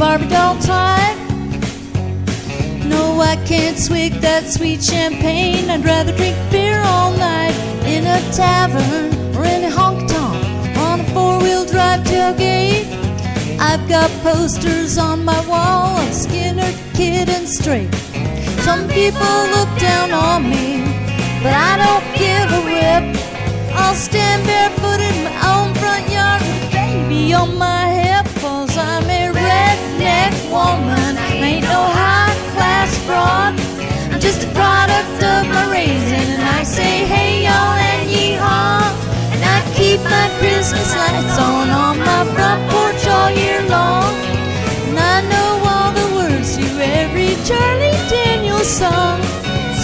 Barbie doll type. No, I can't swig that sweet champagne. I'd rather drink beer all night in a tavern or in a honky-tonk on a four-wheel drive tailgate. I've got posters on my wall of Skinner, Kid, and Straight. Some people look down on me, but I don't give a rip. I'll stand barefoot in my own front yard with a baby on my hip. 'Cause I'm a redneck woman, ain't no high-class fraud. I'm just a product of my raising, and I say hey y'all and yee-haw. And I keep my Christmas lights on my front porch all year long. And I know all the words to every Charlie Daniels song.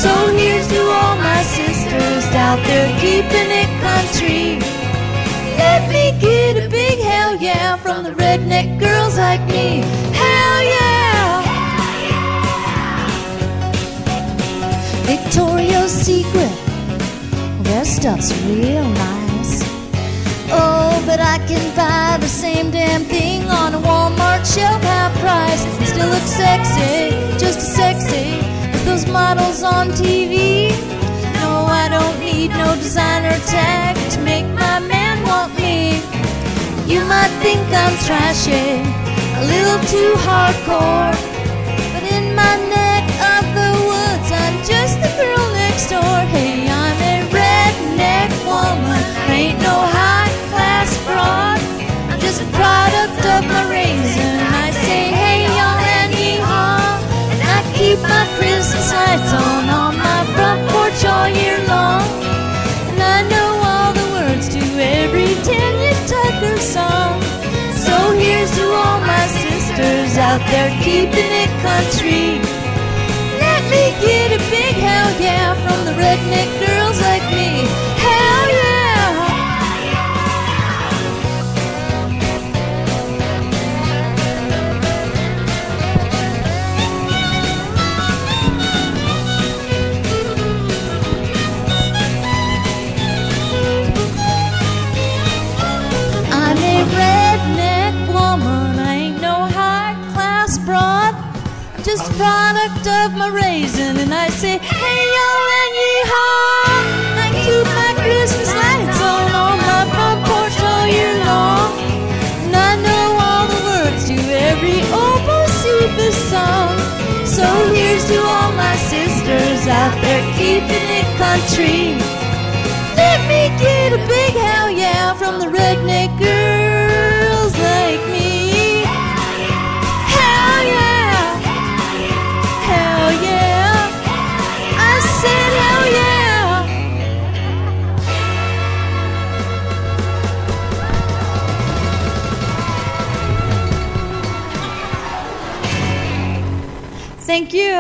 So here's to all my sisters out there keeping it country. Let me get a big hell yeah from the redneck girls like me. Hell yeah! Victoria's Secret, their stuff's real nice. Oh, but I can buy the same damn thing on a Walmart shelf half price and still look sexy, just as sexy as those models on TV. No, I don't need no designer tag to make my man want me. You might think I'm trashy, a little too hardcore, but in my neck of the woods I'm just the girl next door. Hey, I'm a redneck woman, ain't no high-class fraud. I'm just a product of my raising. I say hey y'all and yee-haw. And I keep my Christmas lights on my front porch all year long. And I know all the words to every Tanya Tucker song. So here's to all my sisters out there keeping it country. Let me get a big hell yeah from the redneck girls like me. Hell yeah! I'm a redneck woman, I ain't no high-class broad. I'm just a product of my raising, and I say hey y'all and yee-haw. I keep my Christmas lights on my front porch all year long. And I know all the words to every old Bocephus song. So here's to all my sisters out there keeping it country. Let me get a big hell yeah from the redneck girls like me. Hell yeah! Hell yeah! I said hell yeah! Thank you.